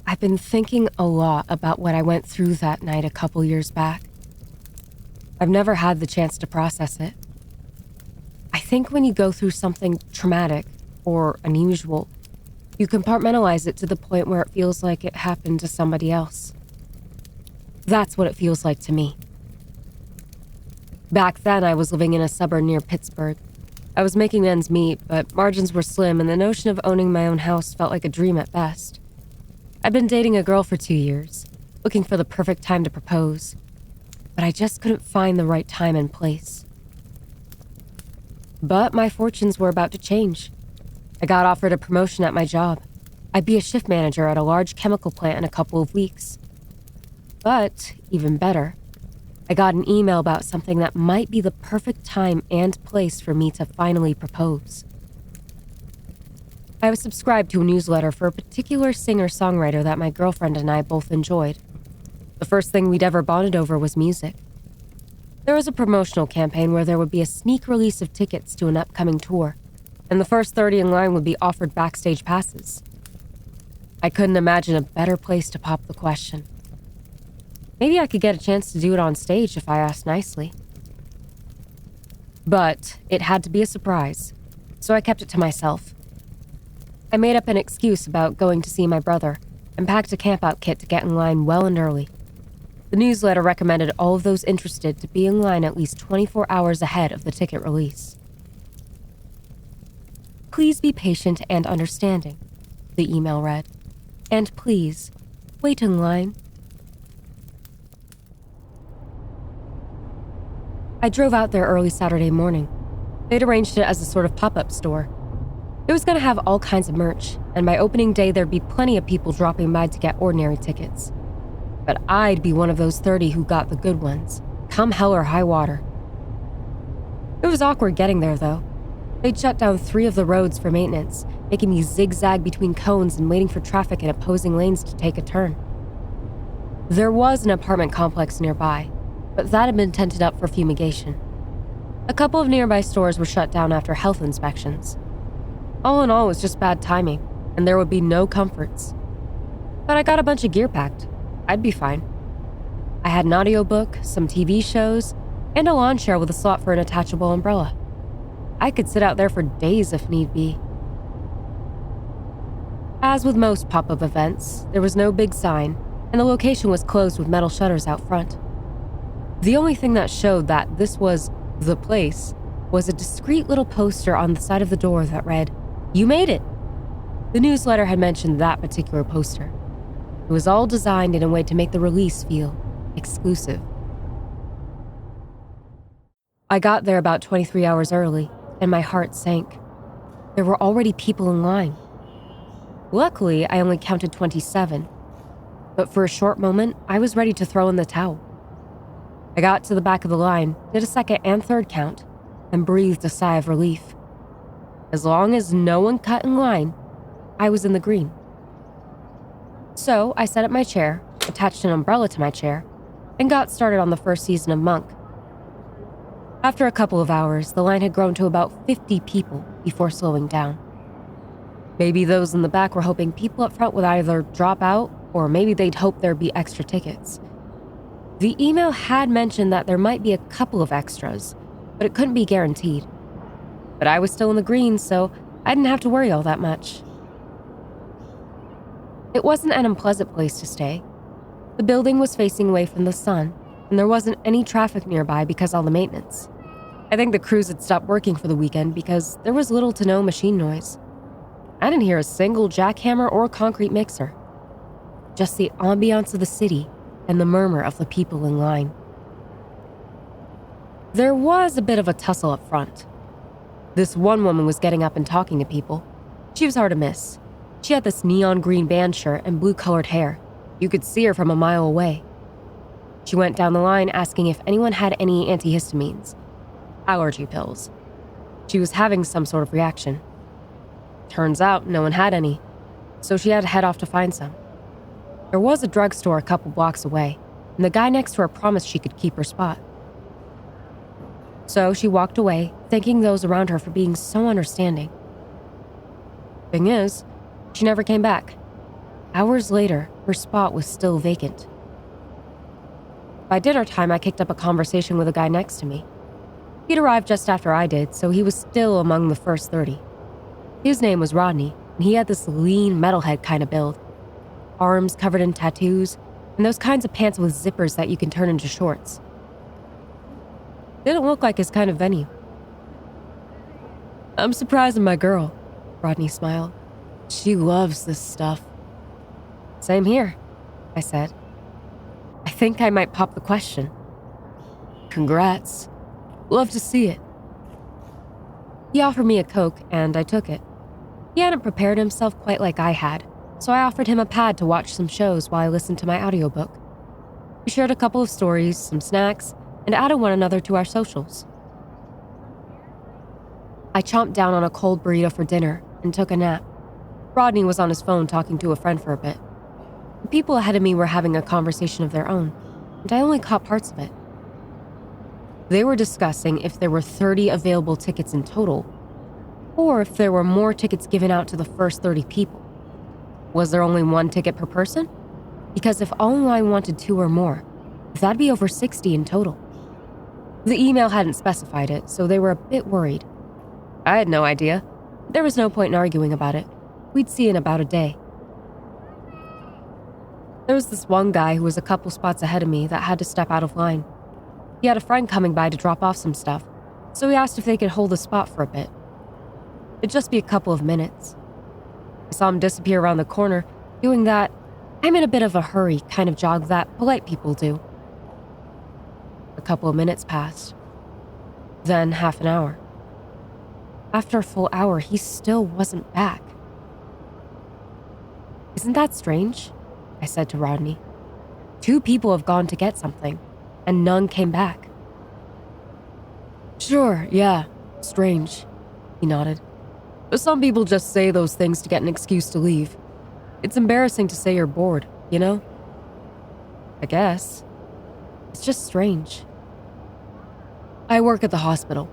I've been thinking a lot about what I went through that night a couple years back. I've never had the chance to process it. I think when you go through something traumatic or unusual, you compartmentalize it to the point where it feels like it happened to somebody else. That's what it feels like to me. Back then, I was living in a suburb near Pittsburgh. I was making ends meet, but margins were slim, and the notion of owning my own house felt like a dream at best. I'd been dating a girl for 2 years, looking for the perfect time to propose, but I just couldn't find the right time and place. But my fortunes were about to change. I got offered a promotion at my job. I'd be a shift manager at a large chemical plant in a couple of weeks. But, even better, I got an email about something that might be the perfect time and place for me to finally propose. I was subscribed to a newsletter for a particular singer-songwriter that my girlfriend and I both enjoyed. The first thing we'd ever bonded over was music. There was a promotional campaign where there would be a sneak release of tickets to an upcoming tour, and the first 30 in line would be offered backstage passes. I couldn't imagine a better place to pop the question. Maybe I could get a chance to do it on stage if I asked nicely. But it had to be a surprise, so I kept it to myself. I made up an excuse about going to see my brother and packed a camp-out kit to get in line well and early. The newsletter recommended all of those interested to be in line at least 24 hours ahead of the ticket release. Please be patient and understanding, the email read. And please, wait in line. I drove out there early Saturday morning. They'd arranged it as a sort of pop-up store. It was going to have all kinds of merch, and by opening day there'd be plenty of people dropping by to get ordinary tickets. But I'd be one of those 30 who got the good ones, come hell or high water. It was awkward getting there, though. They'd shut down 3 of the roads for maintenance, making me zigzag between cones and waiting for traffic in opposing lanes to take a turn. There was an apartment complex nearby, but that had been tented up for fumigation. A couple of nearby stores were shut down after health inspections. All in all, it was just bad timing, and there would be no comforts. But I got a bunch of gear packed. I'd be fine. I had an audiobook, some TV shows, and a lawn chair with a slot for an attachable umbrella. I could sit out there for days if need be. As with most pop-up events, there was no big sign, and the location was closed with metal shutters out front. The only thing that showed that this was the place was a discreet little poster on the side of the door that read, "You made it!" The newsletter had mentioned that particular poster. It was all designed in a way to make the release feel exclusive. I got there about 23 hours early, and my heart sank. There were already people in line. Luckily, I only counted 27, but for a short moment, I was ready to throw in the towel. I got to the back of the line, did a second and third count, and breathed a sigh of relief. As long as no one cut in line, I was in the green. So I set up my chair, attached an umbrella to my chair, and got started on the first season of Monk. After a couple of hours, the line had grown to about 50 people before slowing down. Maybe those in the back were hoping people up front would either drop out, or maybe they'd hope there'd be extra tickets. The email had mentioned that there might be a couple of extras, but it couldn't be guaranteed. But I was still in the green, so I didn't have to worry all that much. It wasn't an unpleasant place to stay. The building was facing away from the sun, and there wasn't any traffic nearby because of all the maintenance. I think the crews had stopped working for the weekend because there was little to no machine noise. I didn't hear a single jackhammer or concrete mixer. Just the ambiance of the city and the murmur of the people in line. There was a bit of a tussle up front. This one woman was getting up and talking to people. She was hard to miss. She had this neon green band shirt and blue-colored hair. You could see her from a mile away. She went down the line asking if anyone had any antihistamines, allergy pills. She was having some sort of reaction. Turns out no one had any, so she had to head off to find some. There was a drugstore a couple blocks away, and the guy next to her promised she could keep her spot. So she walked away, thanking those around her for being so understanding. Thing is, she never came back. Hours later, her spot was still vacant. By dinner time, I kicked up a conversation with a guy next to me. He'd arrived just after I did, so he was still among the first 30. His name was Rodney, and he had this lean metalhead kind of build. Arms covered in tattoos, and those kinds of pants with zippers that you can turn into shorts. Didn't look like his kind of venue. "I'm surprising my girl," Rodney smiled. "She loves this stuff." "Same here," I said. I think I might pop the question. "Congrats. Love to see it." He offered me a Coke, and I took it. He hadn't prepared himself quite like I had, so I offered him a pad to watch some shows while I listened to my audiobook. We shared a couple of stories, some snacks, and added one another to our socials. I chomped down on a cold burrito for dinner and took a nap. Rodney was on his phone talking to a friend for a bit. The people ahead of me were having a conversation of their own, and I only caught parts of it. They were discussing if there were 30 available tickets in total, or if there were more tickets given out to the first 30 people. Was there only one ticket per person? Because if all online wanted 2 or more, that'd be over 60 in total. The email hadn't specified it, so they were a bit worried. I had no idea. There was no point in arguing about it. We'd see in about a day. There was this one guy who was a couple spots ahead of me that had to step out of line. He had a friend coming by to drop off some stuff, so he asked if they could hold a spot for a bit. It'd just be a couple of minutes. I saw him disappear around the corner, doing that "I'm in a bit of a hurry" kind of jog that polite people do. A couple of minutes passed. Then half an hour. After a full hour, he still wasn't back. "Isn't that strange?" I said to Rodney. 2 people have gone to get something, and none came back. "Sure, yeah, strange," he nodded. "But some people just say those things to get an excuse to leave. It's embarrassing to say you're bored, you know?" "I guess. It's just strange." "I work at the hospital,"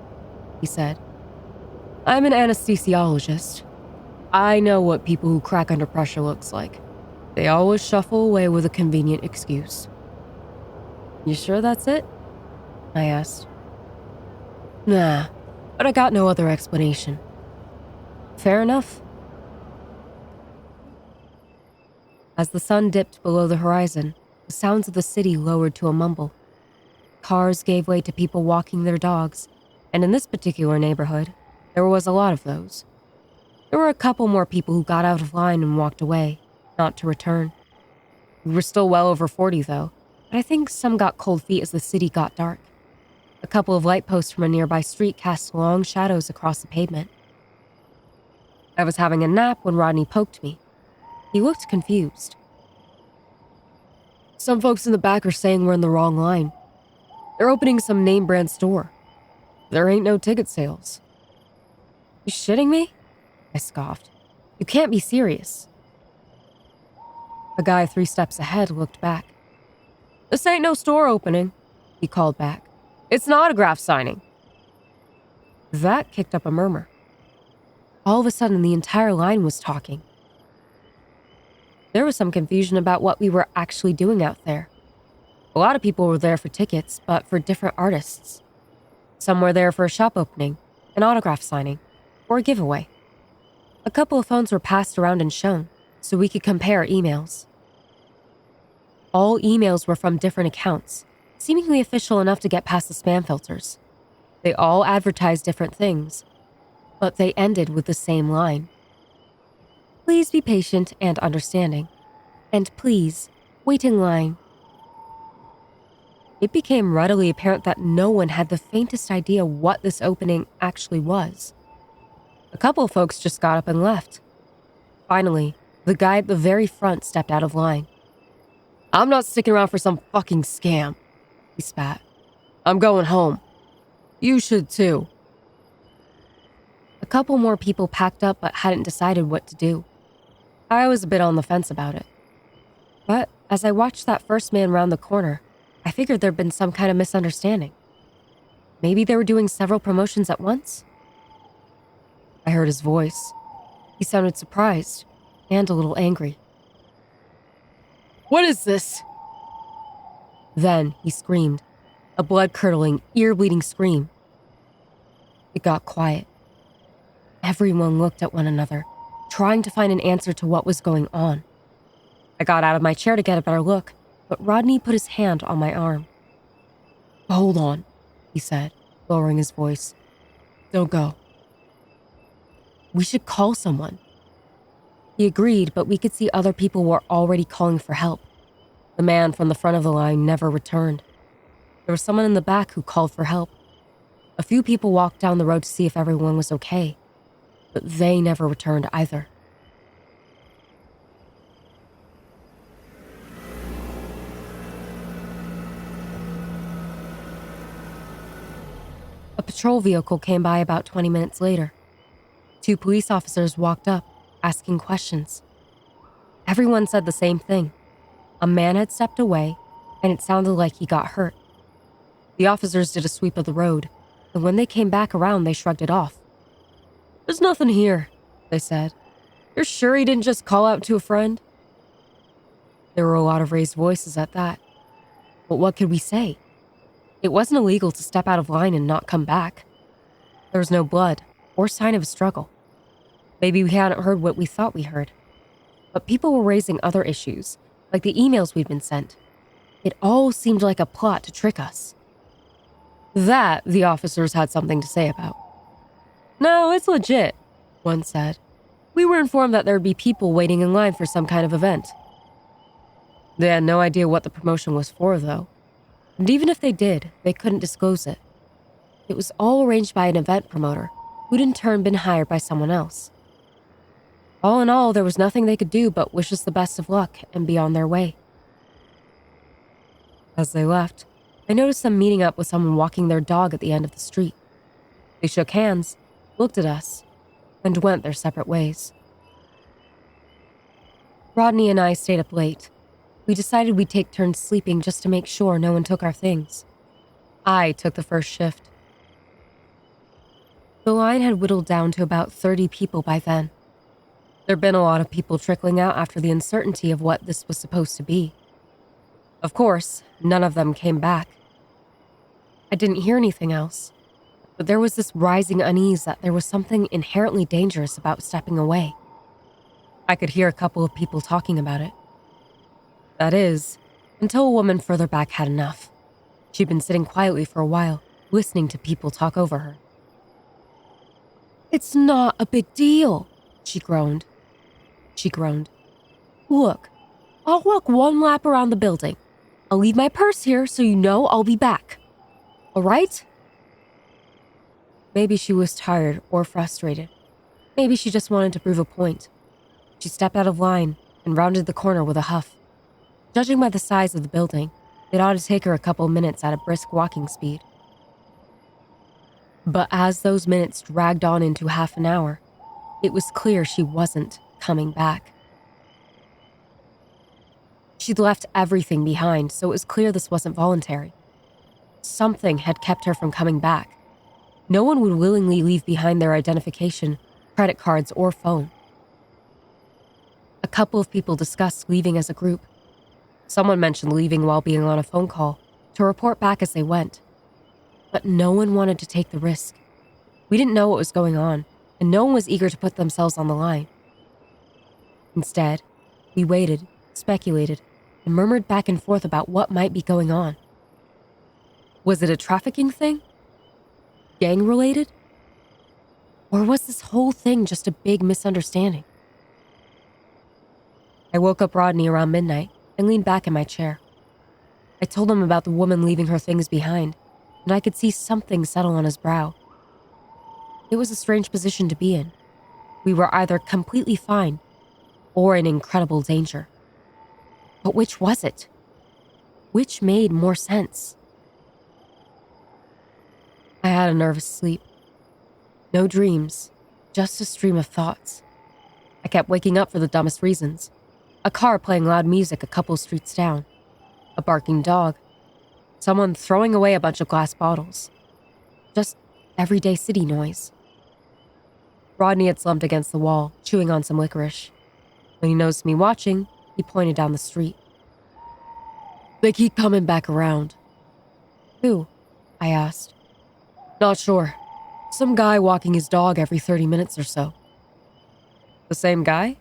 he said. "I'm an anesthesiologist. I know what people who crack under pressure looks like. They always shuffle away with a convenient excuse." "You sure that's it?" I asked. "Nah, but I got no other explanation." "Fair enough." As the sun dipped below the horizon, the sounds of the city lowered to a mumble. Cars gave way to people walking their dogs, and in this particular neighborhood, there was a lot of those. There were a couple more people who got out of line and walked away, not to return. We were still well over 40, though, but I think some got cold feet as the city got dark. A couple of light posts from a nearby street cast long shadows across the pavement. I was having a nap when Rodney poked me. He looked confused. "Some folks in the back are saying we're in the wrong line. They're opening some name-brand store. There ain't no ticket sales." "You shitting me?" I scoffed. "You can't be serious." A guy 3 steps ahead looked back. "This ain't no store opening," he called back. "It's an autograph signing." That kicked up a murmur. All of a sudden, the entire line was talking. There was some confusion about what we were actually doing out there. A lot of people were there for tickets, but for different artists. Some were there for a shop opening, an autograph signing, or a giveaway. A couple of phones were passed around and shown, so we could compare emails. All emails were from different accounts, seemingly official enough to get past the spam filters. They all advertised different things, but they ended with the same line. "Please be patient and understanding. And please, wait in line." It became readily apparent that no one had the faintest idea what this opening actually was. A couple of folks just got up and left. Finally, the guy at the very front stepped out of line. "I'm not sticking around for some fucking scam," he spat. "I'm going home. You should too." A couple more people packed up but hadn't decided what to do. I was a bit on the fence about it. But as I watched that first man round the corner, I figured there'd been some kind of misunderstanding. Maybe they were doing several promotions at once? I heard his voice. He sounded surprised and a little angry. What is this?" Then he screamed, a blood-curdling, ear-bleeding scream. It got quiet. Everyone looked at one another, trying to find an answer to what was going on. I got out of my chair to get a better look, but Rodney put his hand on my arm. "Hold on," he said, lowering his voice. "Don't go. We should call someone." He agreed, but we could see other people were already calling for help. The man from the front of the line never returned. There was someone in the back who called for help. A few people walked down the road to see if everyone was okay, but they never returned either. A patrol vehicle came by about 20 minutes later. 2 police officers walked up, asking questions. Everyone said the same thing. A man had stepped away, and it sounded like he got hurt. The officers did a sweep of the road, and when they came back around, they shrugged it off. "There's nothing here," they said. "You're sure he didn't just call out to a friend?" There were a lot of raised voices at that. But what could we say? It wasn't illegal to step out of line and not come back. There was no blood or sign of a struggle. Maybe we hadn't heard what we thought we heard. But people were raising other issues, like the emails we'd been sent. It all seemed like a plot to trick us. That the officers had something to say about. "No, it's legit," one said. "We were informed that there would be people waiting in line for some kind of event." They had no idea what the promotion was for, though. And even if they did, they couldn't disclose it. It was all arranged by an event promoter, who'd in turn been hired by someone else. All in all, there was nothing they could do but wish us the best of luck and be on their way. As they left, I noticed them meeting up with someone walking their dog at the end of the street. They shook hands, looked at us, and went their separate ways. Rodney and I stayed up late. We decided we'd take turns sleeping just to make sure no one took our things. I took the first shift. The line had whittled down to about 30 people by then. There'd been a lot of people trickling out after the uncertainty of what this was supposed to be. Of course, none of them came back. I didn't hear anything else, but there was this rising unease that there was something inherently dangerous about stepping away. I could hear a couple of people talking about it. That is, until a woman further back had enough. She'd been sitting quietly for a while, listening to people talk over her. "It's not a big deal," she groaned. "Look, I'll walk one lap around the building. I'll leave my purse here so you know I'll be back. All right?" Maybe she was tired or frustrated. Maybe she just wanted to prove a point. She stepped out of line and rounded the corner with a huff. Judging by the size of the building, it ought to take her a couple minutes at a brisk walking speed. But as those minutes dragged on into half an hour, it was clear she wasn't coming back. She'd left everything behind, so it was clear this wasn't voluntary. Something had kept her from coming back. No one would willingly leave behind their identification, credit cards, or phone. A couple of people discussed leaving as a group. Someone mentioned leaving while being on a phone call to report back as they went. But no one wanted to take the risk. We didn't know what was going on, and no one was eager to put themselves on the line. Instead, we waited, speculated, and murmured back and forth about what might be going on. Was it a trafficking thing? Gang-related? Or was this whole thing just a big misunderstanding? I woke up Rodney around midnight and leaned back in my chair. I told him about the woman leaving her things behind, and I could see something settle on his brow. It was a strange position to be in. We were either completely fine or in incredible danger. But which was it? Which made more sense? I had a nervous sleep. No dreams, just a stream of thoughts. I kept waking up for the dumbest reasons. A car playing loud music a couple streets down. A barking dog. Someone throwing away a bunch of glass bottles. Just everyday city noise. Rodney had slumped against the wall, chewing on some licorice. When he noticed me watching, he pointed down the street. They keep coming back around. Who? I asked. Not sure. Some guy walking his dog every 30 minutes or so. The same guy?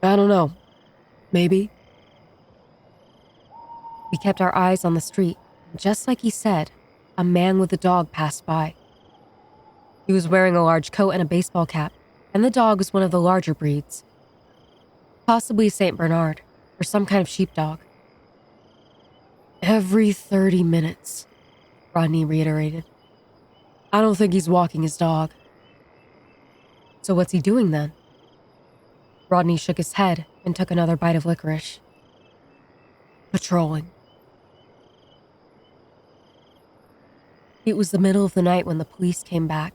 I don't know. Maybe. We kept our eyes on the street, and just like he said, a man with a dog passed by. He was wearing a large coat and a baseball cap, and the dog was one of the larger breeds. Possibly St. Bernard, or some kind of sheepdog. Every 30 minutes, Rodney reiterated. I don't think he's walking his dog. So what's he doing then? Rodney shook his head and took another bite of licorice. Patrolling. It was the middle of the night when the police came back.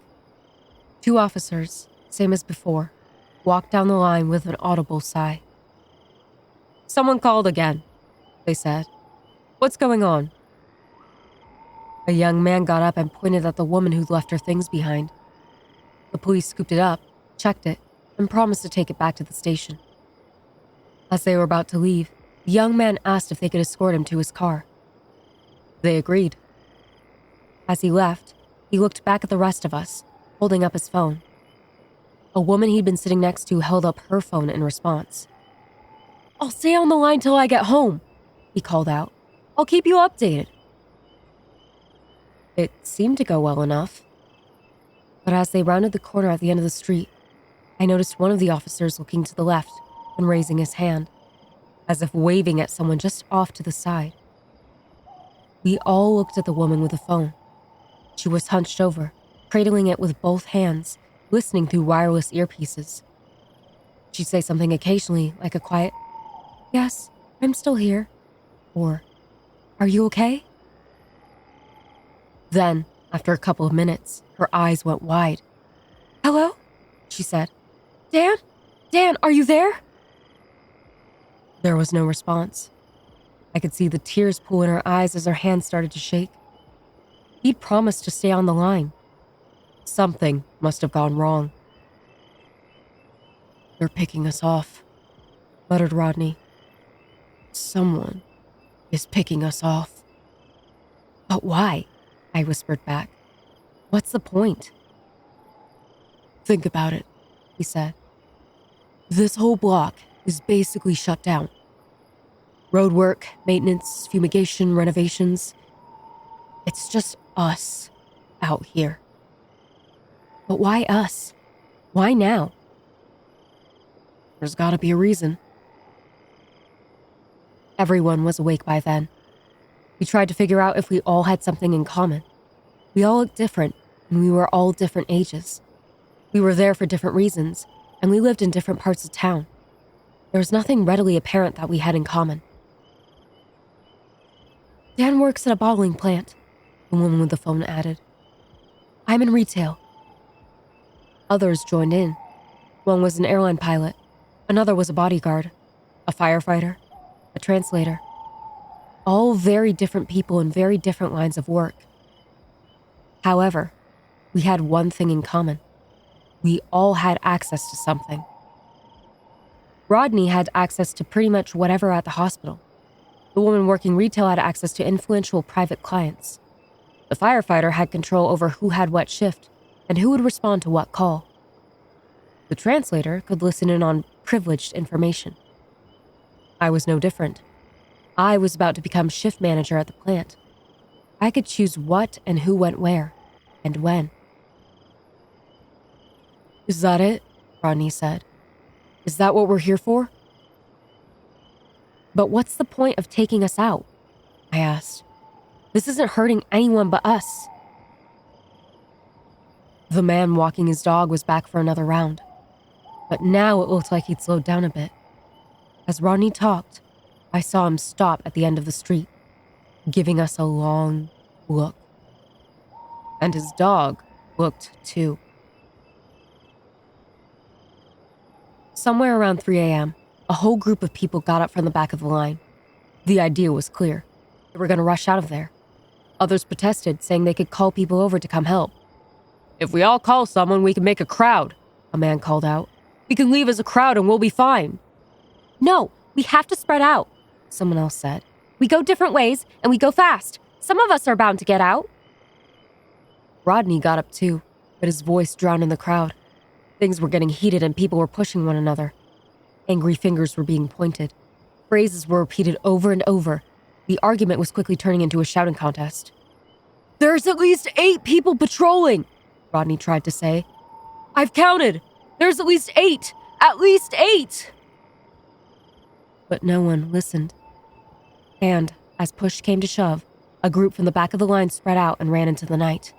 2 officers, same as before, walked down the line with an audible sigh. Someone called again, they said. What's going on? A young man got up and pointed at the woman who'd left her things behind. The police scooped it up, checked it, and promised to take it back to the station. As they were about to leave, the young man asked if they could escort him to his car. They agreed. As he left, he looked back at the rest of us, holding up his phone. A woman he'd been sitting next to held up her phone in response. I'll stay on the line till I get home, he called out. I'll keep you updated. It seemed to go well enough. But as they rounded the corner at the end of the street, I noticed one of the officers looking to the left and raising his hand, as if waving at someone just off to the side. We all looked at the woman with the phone. She was hunched over, cradling it with both hands, listening through wireless earpieces. She'd say something occasionally, like a quiet, "Yes, I'm still here," or, "Are you okay?" Then, after a couple of minutes, her eyes went wide. "Hello?" she said. "Dan? Dan, are you there?" There was no response. I could see the tears pool in her eyes as her hands started to shake. He'd promised to stay on the line. Something must have gone wrong. "They're picking us off," muttered Rodney. "Someone is picking us off." "But why?" I whispered back. "What's the point?" "Think about it," he said. "This whole block is basically shut down. Road work, maintenance, fumigation, renovations. It's just us out here." "But why us? Why now?" "There's gotta be a reason." Everyone was awake by then. We tried to figure out if we all had something in common. We all looked different, and we were all different ages. We were there for different reasons, and we lived in different parts of town. There was nothing readily apparent that we had in common. "Dan works at a bottling plant," the woman with the phone added. "I'm in retail." Others joined in. One was an airline pilot. Another was a bodyguard, a firefighter, a translator. All very different people in very different lines of work. However, we had one thing in common. We all had access to something. Rodney had access to pretty much whatever at the hospital. The woman working retail had access to influential private clients. The firefighter had control over who had what shift and who would respond to what call. The translator could listen in on privileged information. I was no different. I was about to become shift manager at the plant. I could choose what and who went where, and when. "Is that it?" Rodney said. "Is that what we're here for?" "But what's the point of taking us out?" I asked. "This isn't hurting anyone but us." The man walking his dog was back for another round, but now it looked like he'd slowed down a bit. As Rodney talked, I saw him stop at the end of the street, giving us a long look. And his dog looked too. Somewhere around 3 a.m., a whole group of people got up from the back of the line. The idea was clear. They were going to rush out of there. Others protested, saying they could call people over to come help. "If we all call someone, we can make a crowd," a man called out. "We can leave as a crowd and we'll be fine." "No, we have to spread out," someone else said. We go different ways, and we go fast. Some of us are bound to get out. Rodney got up too, but his voice drowned in the crowd. Things were getting heated and people were pushing one another. Angry fingers were being pointed. Phrases were repeated over and over. The argument was quickly turning into a shouting contest. "There's at least 8 people patrolling," Rodney tried to say. "I've counted. There's at least 8. At least 8. But no one listened. And, as push came to shove, a group from the back of the line spread out and ran into the night.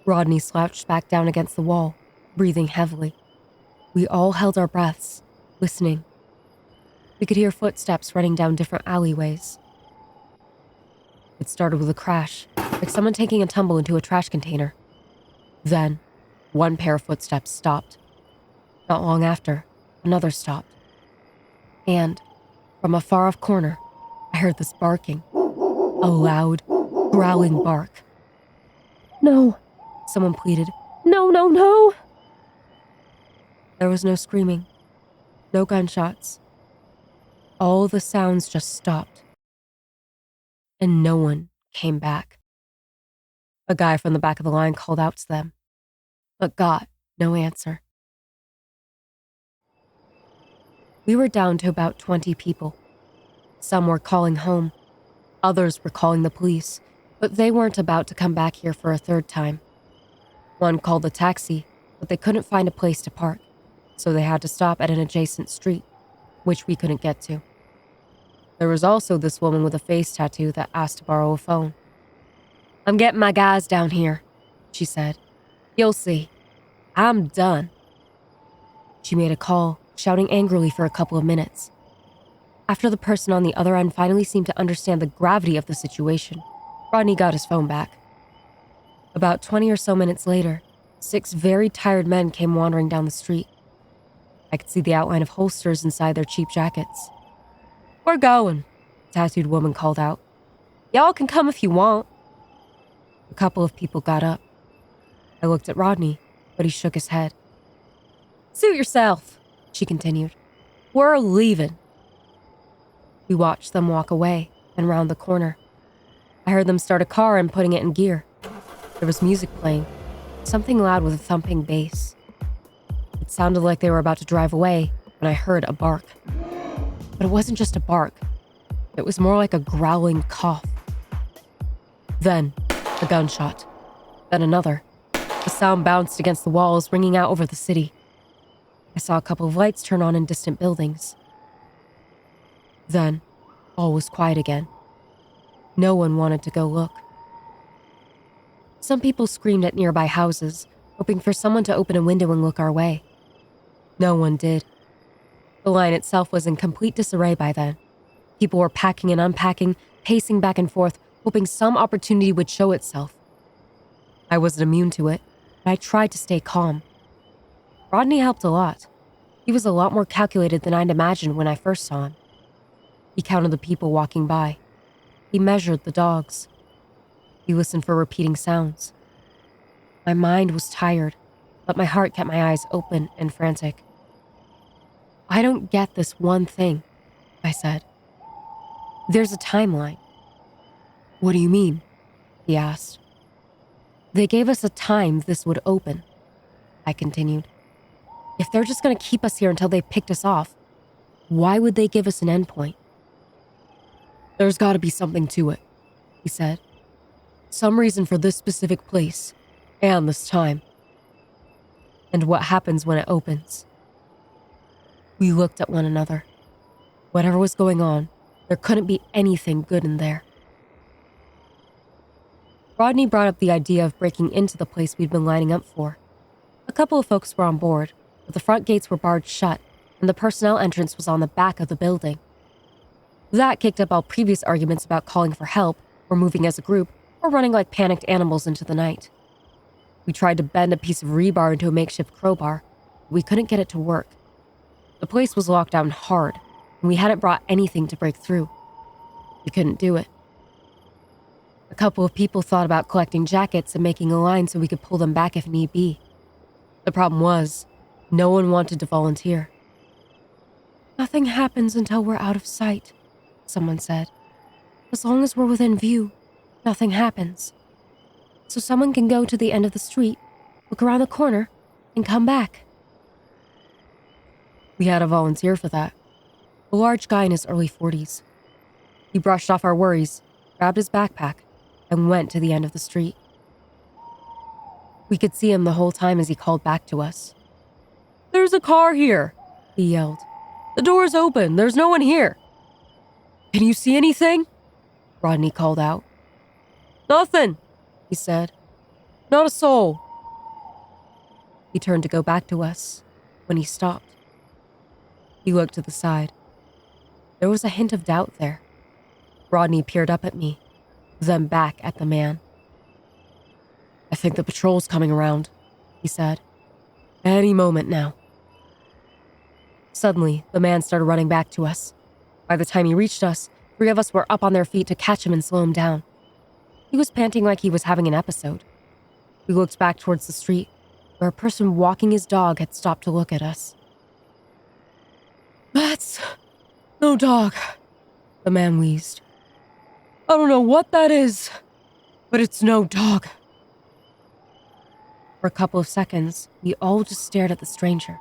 Rodney slouched back down against the wall, breathing heavily. We all held our breaths, listening. We could hear footsteps running down different alleyways. It started with a crash, like someone taking a tumble into a trash container. Then, one pair of footsteps stopped. Not long after, another stopped. And, from a far-off corner, I heard this barking. A loud, growling bark. "No," someone pleaded. "No, no, no!" There was no screaming, no gunshots. All the sounds just stopped. And no one came back. A guy from the back of the line called out to them, but got no answer. We were down to about 20 people. Some were calling home. Others were calling the police, but they weren't about to come back here for a third time. One called a taxi, but they couldn't find a place to park, so they had to stop at an adjacent street, which we couldn't get to. There was also this woman with a face tattoo that asked to borrow a phone. "I'm getting my guys down here," she said. "You'll see. I'm done." She made a call, shouting angrily for a couple of minutes. After the person on the other end finally seemed to understand the gravity of the situation, Rodney got his phone back. About 20 or so minutes later, 6 very tired men came wandering down the street. I could see the outline of holsters inside their cheap jackets. "We're going," the tattooed woman called out. "Y'all can come if you want." A couple of people got up. I looked at Rodney, but he shook his head. "Suit yourself," she continued. "We're leaving." We watched them walk away and round the corner. I heard them start a car and putting it in gear. There was music playing, something loud with a thumping bass. It sounded like they were about to drive away when I heard a bark. But it wasn't just a bark. It was more like a growling cough. Then, a gunshot. Then another. The sound bounced against the walls, ringing out over the city. I saw a couple of lights turn on in distant buildings. Then, all was quiet again. No one wanted to go look. Some people screamed at nearby houses, hoping for someone to open a window and look our way. No one did. The line itself was in complete disarray by then. People were packing and unpacking, pacing back and forth, hoping some opportunity would show itself. I wasn't immune to it, but I tried to stay calm. Rodney helped a lot. He was a lot more calculated than I'd imagined when I first saw him. He counted the people walking by. He measured the dogs. He listened for repeating sounds. My mind was tired, but my heart kept my eyes open and frantic. "I don't get this one thing," I said. "There's a timeline." "What do you mean?" he asked. "They gave us a time this would open," I continued. "If they're just going to keep us here until they picked us off, why would they give us an endpoint?" "There's got to be something to it," he said. "Some reason for this specific place, and this time. And what happens when it opens?" We looked at one another. Whatever was going on, there couldn't be anything good in there. Rodney brought up the idea of breaking into the place we'd been lining up for. A couple of folks were on board, but the front gates were barred shut, and the personnel entrance was on the back of the building. That kicked up all previous arguments about calling for help, or moving as a group, or running like panicked animals into the night. We tried to bend a piece of rebar into a makeshift crowbar, but we couldn't get it to work. The place was locked down hard, and we hadn't brought anything to break through. We couldn't do it. A couple of people thought about collecting jackets and making a line so we could pull them back if need be. The problem was, no one wanted to volunteer. "Nothing happens until we're out of sight," someone said. As long as we're within view, nothing happens. So someone can go to the end of the street, look around the corner, and come back. We had a volunteer for that. A large guy in his early 40s. He brushed off our worries, grabbed his backpack, and went to the end of the street. We could see him the whole time as he called back to us. "There's a car here," he yelled. "The door's open. There's no one here." "Can you see anything?" Rodney called out. "Nothing," he said. "Not a soul." He turned to go back to us when he stopped. He looked to the side. There was a hint of doubt there. Rodney peered up at me, then back at the man. "I think the patrol's coming around," he said. "Any moment now." Suddenly, the man started running back to us. By the time he reached us, 3 of us were up on their feet to catch him and slow him down. He was panting like he was having an episode. We looked back towards the street, where a person walking his dog had stopped to look at us. "That's no dog," the man wheezed. "I don't know what that is, but it's no dog." For a couple of seconds, we all just stared at the stranger.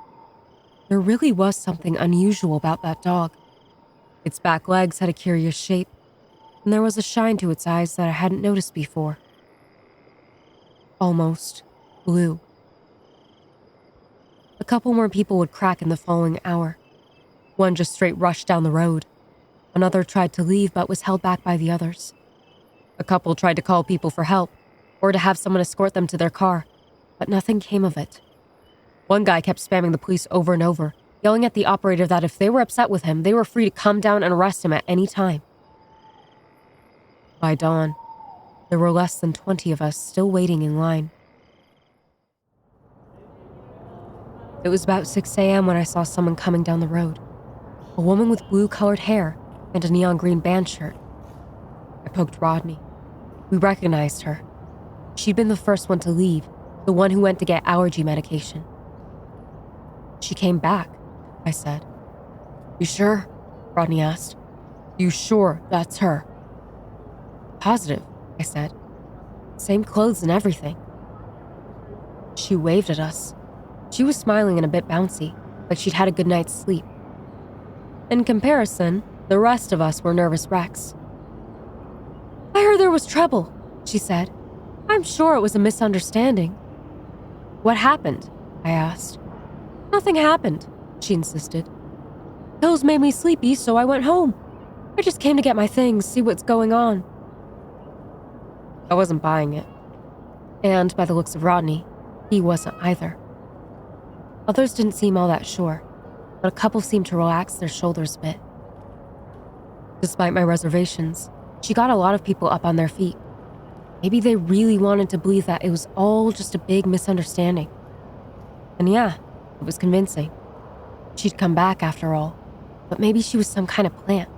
There really was something unusual about that dog. Its back legs had a curious shape, and there was a shine to its eyes that I hadn't noticed before. Almost blue. A couple more people would crack in the following hour. One just straight rushed down the road. Another tried to leave but was held back by the others. A couple tried to call people for help, or to have someone escort them to their car, but nothing came of it. One guy kept spamming the police over and over, yelling at the operator that if they were upset with him, they were free to come down and arrest him at any time. By dawn, there were less than 20 of us still waiting in line. It was about 6 a.m. when I saw someone coming down the road. A woman with blue-colored hair and a neon green band shirt. I poked Rodney. We recognized her. She'd been the first one to leave, the one who went to get allergy medication. "She came back," I said. "You sure?" Rodney asked. "You sure that's her?" "Positive," I said. "Same clothes and everything." She waved at us. She was smiling and a bit bouncy, like she'd had a good night's sleep. In comparison, the rest of us were nervous wrecks. "I heard there was trouble," she said. "I'm sure it was a misunderstanding." "What happened?" I asked. "Nothing happened," she insisted. "Pills made me sleepy, so I went home. I just came to get my things, see what's going on." I wasn't buying it. And by the looks of Rodney, he wasn't either. Others didn't seem all that sure, but a couple seemed to relax their shoulders a bit. Despite my reservations, she got a lot of people up on their feet. Maybe they really wanted to believe that it was all just a big misunderstanding. And yeah, it was convincing. She'd come back after all, but maybe she was some kind of plant.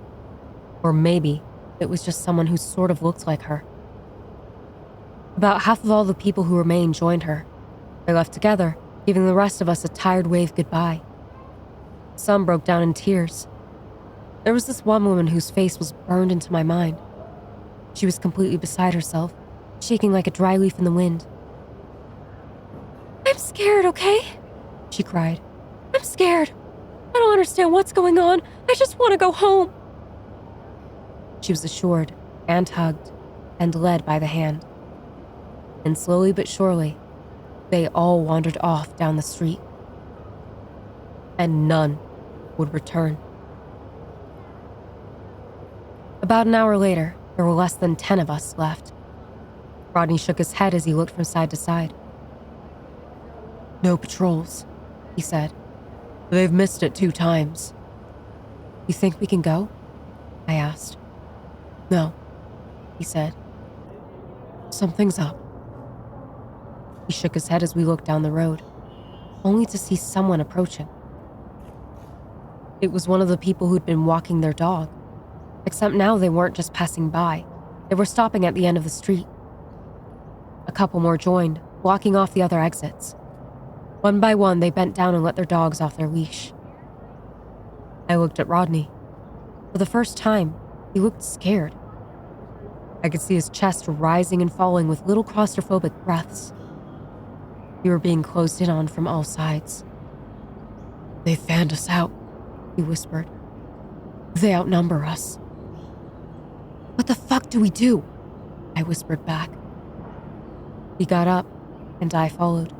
Or maybe it was just someone who sort of looked like her. About half of all the people who remained joined her. They left together, giving the rest of us a tired wave goodbye. Some broke down in tears. There was this one woman whose face was burned into my mind. She was completely beside herself, shaking like a dry leaf in the wind. "I'm scared, okay?" she cried. "I'm scared. I don't understand what's going on. I just want to go home." She was assured and hugged and led by the hand. And slowly but surely, they all wandered off down the street. And none would return. About an hour later, there were less than 10 of us left. Rodney shook his head as he looked from side to side. "No patrols," he said. "They've missed it 2 times. "You think we can go?" I asked. "No," he said. "Something's up." He shook his head as we looked down the road, only to see someone approaching. It was one of the people who'd been walking their dog, except now they weren't just passing by. They were stopping at the end of the street. A couple more joined, blocking off the other exits. One by one, they bent down and let their dogs off their leash. I looked at Rodney. For the first time, He looked scared. I could see his chest rising and falling with little claustrophobic breaths. We were being closed in on from all sides. "They fanned us out," he whispered. "They outnumber us." "What the fuck do we do?" I whispered back. He got up, and I followed.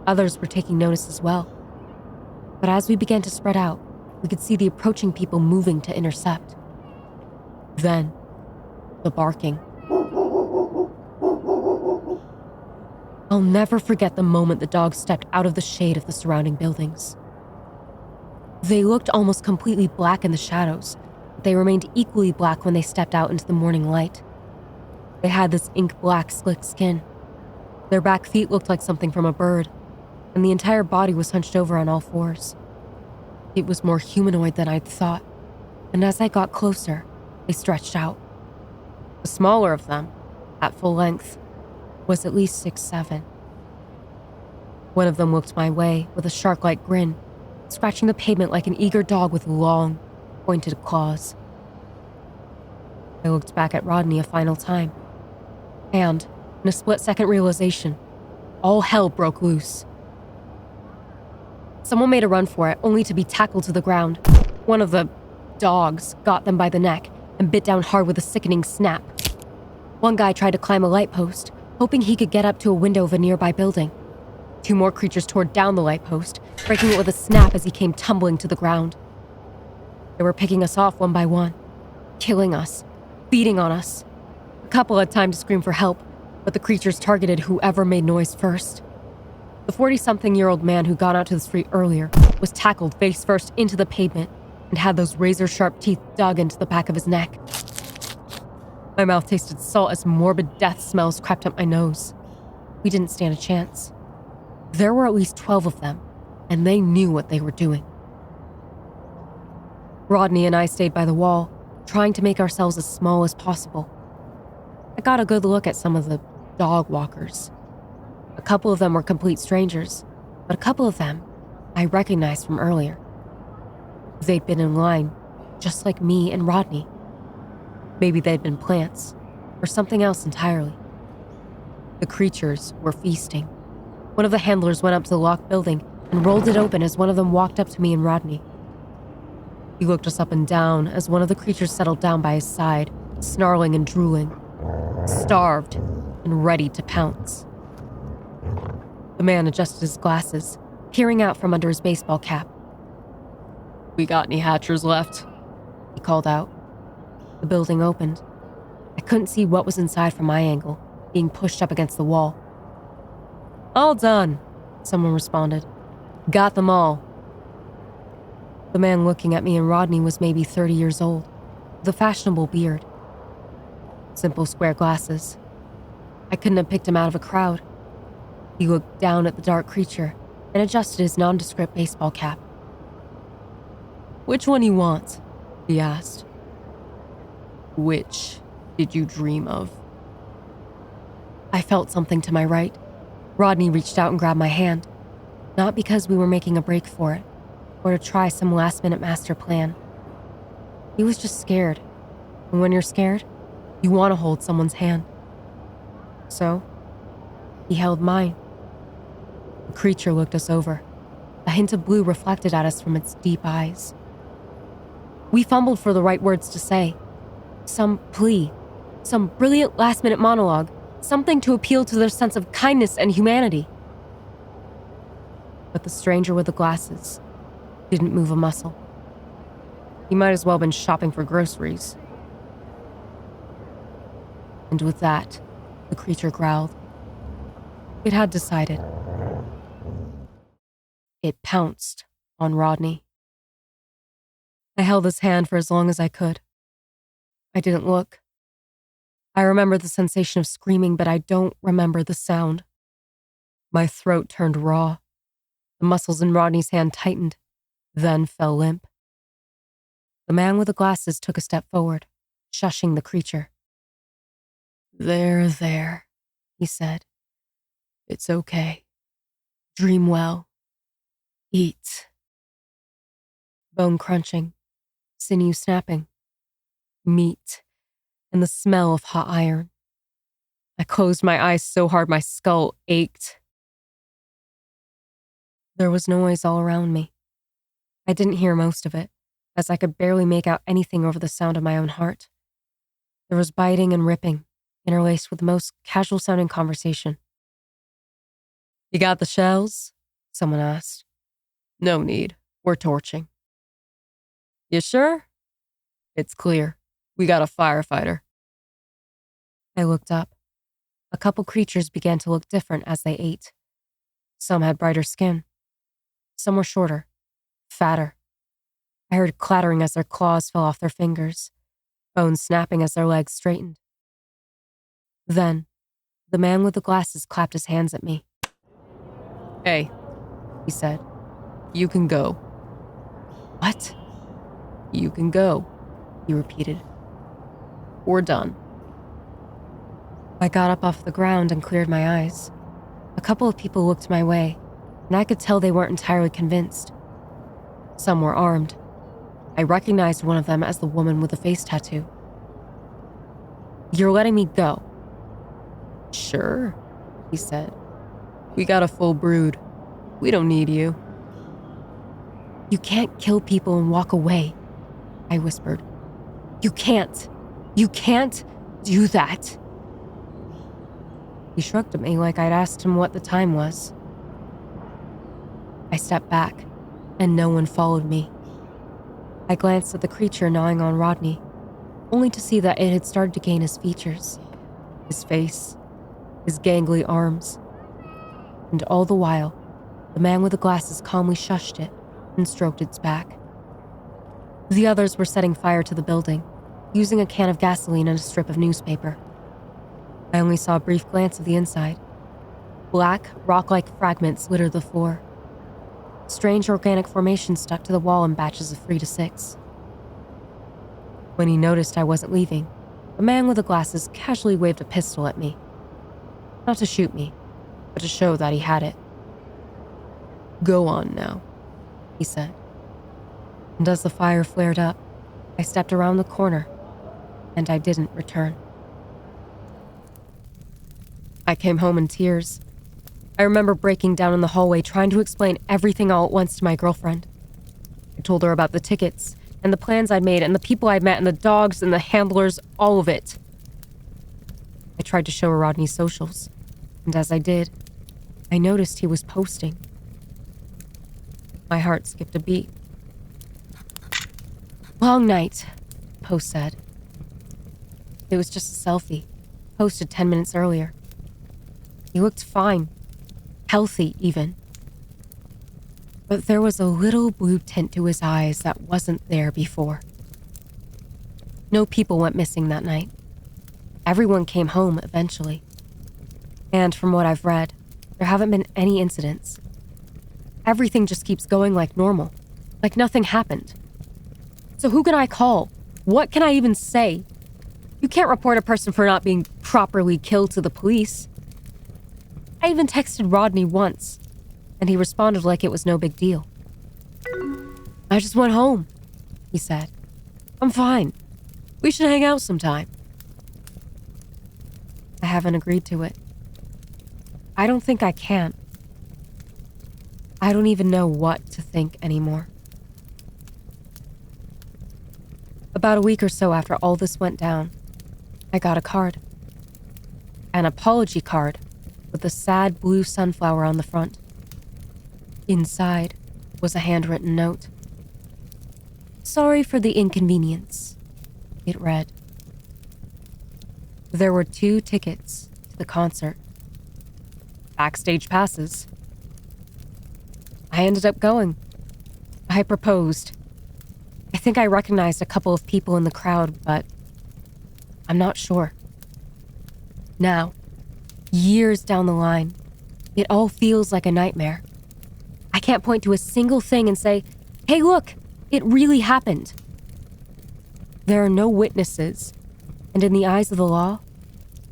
Others were taking notice as well. But as we began to spread out, we could see the approaching people moving to intercept. Then, the barking. I'll never forget the moment the dogs stepped out of the shade of the surrounding buildings. They looked almost completely black in the shadows, but they remained equally black when they stepped out into the morning light. They had this ink-black, slick skin. Their back feet looked like something from a bird, and the entire body was hunched over on all fours. It was more humanoid than I'd thought, and as I got closer, they stretched out. The smaller of them, at full length, was at least 6'7". One of them looked my way with a shark-like grin, scratching the pavement like an eager dog with long, pointed claws. I looked back at Rodney a final time, and, in a split-second realization, all hell broke loose. Someone made a run for it, only to be tackled to the ground. One of the dogs got them by the neck and bit down hard with a sickening snap. One guy tried to climb a light post, hoping he could get up to a window of a nearby building. Two more creatures tore down the light post, breaking it with a snap as he came tumbling to the ground. They were picking us off one by one, killing us, beating on us. A couple had time to scream for help, but the creatures targeted whoever made noise first. The 40-something-year-old man who got out to the street earlier was tackled face first into the pavement and had those razor-sharp teeth dug into the back of his neck. My mouth tasted salt as morbid death smells crept up my nose. We didn't stand a chance. There were at least 12 of them, and they knew what they were doing. Rodney and I stayed by the wall, trying to make ourselves as small as possible. I got a good look at some of the dog walkers. A couple of them were complete strangers, but a couple of them I recognized from earlier. They'd been in line, just like me and Rodney. Maybe they'd been plants, or something else entirely. The creatures were feasting. One of the handlers went up to the locked building and rolled it open as one of them walked up to me and Rodney. He looked us up and down as one of the creatures settled down by his side, snarling and drooling, starved and ready to pounce. The man adjusted his glasses, peering out from under his baseball cap. "We got any hatchers left?" he called out. The building opened. I couldn't see what was inside from my angle, being pushed up against the wall. "All done," someone responded. "Got them all." The man looking at me and Rodney was maybe 30 years old, with a fashionable beard. Simple square glasses. I couldn't have picked him out of a crowd. He looked down at the dark creature and adjusted his nondescript baseball cap. "Which one you want?" he asked. "Which did you dream of?" I felt something to my right. Rodney reached out and grabbed my hand, not because we were making a break for it, or to try some last-minute master plan. He was just scared, and when you're scared, you want to hold someone's hand. So, he held mine. The creature looked us over. A hint of blue reflected at us from its deep eyes. We fumbled for the right words to say. Some plea, some brilliant last-minute monologue, something to appeal to their sense of kindness and humanity. But the stranger with the glasses didn't move a muscle. He might as well have been shopping for groceries. And with that, the creature growled. It had decided. It pounced on Rodney. I held his hand for as long as I could. I didn't look. I remember the sensation of screaming, but I don't remember the sound. My throat turned raw. The muscles in Rodney's hand tightened, then fell limp. The man with the glasses took a step forward, shushing the creature. There, he said. "It's okay. Dream well. Eat." Bone crunching, sinew snapping. meat, and the smell of hot iron. I closed my eyes so hard my skull ached. There was noise all around me. I didn't hear most of it, as I could barely make out anything over the sound of my own heart. There was biting and ripping, interlaced with the most casual-sounding conversation. "You got the shells?" someone asked. "No need. We're torching." "You sure?" "It's clear. We got a firefighter." I looked up. A couple creatures began to look different as they ate. Some had brighter skin. Some were shorter, fatter. I heard clattering as their claws fell off their fingers, bones snapping as their legs straightened. Then, the man with the glasses clapped his hands at me. "Hey," he said. "You can go." "What?" "You can go," he repeated. "We're done." I got up off the ground and cleared my eyes. A couple of people looked my way, and I could tell they weren't entirely convinced. Some were armed. I recognized one of them as the woman with the face tattoo. "You're letting me go?" "Sure," he said. "We got a full brood. We don't need you." "You can't kill people and walk away," I whispered. You can't do that." He shrugged at me like I'd asked him what the time was. I stepped back, and no one followed me. I glanced at the creature gnawing on Rodney, only to see that it had started to gain his features, his face, his gangly arms. And all the while, the man with the glasses calmly shushed it and stroked its back. The others were setting fire to the building, using a can of gasoline and a strip of newspaper. I only saw a brief glance of the inside. Black, rock-like fragments littered the floor. Strange organic formations stuck to the wall in batches of 3 to 6. When he noticed I wasn't leaving, the man with the glasses casually waved a pistol at me. Not to shoot me, but to show that he had it. "Go on now," he said. And as the fire flared up, I stepped around the corner, and I didn't return. I came home in tears. I remember breaking down in the hallway trying to explain everything all at once to my girlfriend. I told her about the tickets, and the plans I'd made, and the people I'd met, and the dogs, and the handlers, all of it. I tried to show her Rodney's socials, and as I did, I noticed he was posting. My heart skipped a beat. "Long night," the post said. It was just a selfie, posted 10 minutes earlier. He looked fine. Healthy, even. But there was a little blue tint to his eyes that wasn't there before. No people went missing that night. Everyone came home eventually. And from what I've read, there haven't been any incidents. Everything just keeps going like normal, like nothing happened. So who can I call? What can I even say? You can't report a person for not being properly killed to the police. I even texted Rodney once, and he responded like it was no big deal. "I just went home," he said. "I'm fine. We should hang out sometime." I haven't agreed to it. I don't think I can. I don't even know what to think anymore. About a week or so after all this went down, I got a card. An apology card with a sad blue sunflower on the front. Inside was a handwritten note. "Sorry for the inconvenience," it read. There were 2 tickets to the concert. Backstage passes. I ended up going. I proposed. I think I recognized a couple of people in the crowd, but I'm not sure. Now, years down the line, it all feels like a nightmare. I can't point to a single thing and say, "Hey, look, it really happened." There are no witnesses, and in the eyes of the law,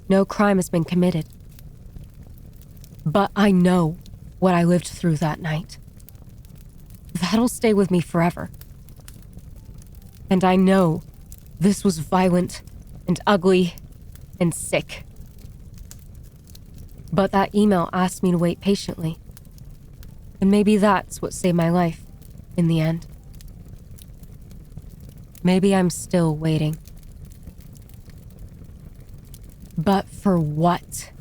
no crime has been committed. But I know what I lived through that night. That'll stay with me forever. And I know This was violent and ugly and sick. But that email asked me to wait patiently. And maybe that's what saved my life in the end. Maybe I'm still waiting. But for what?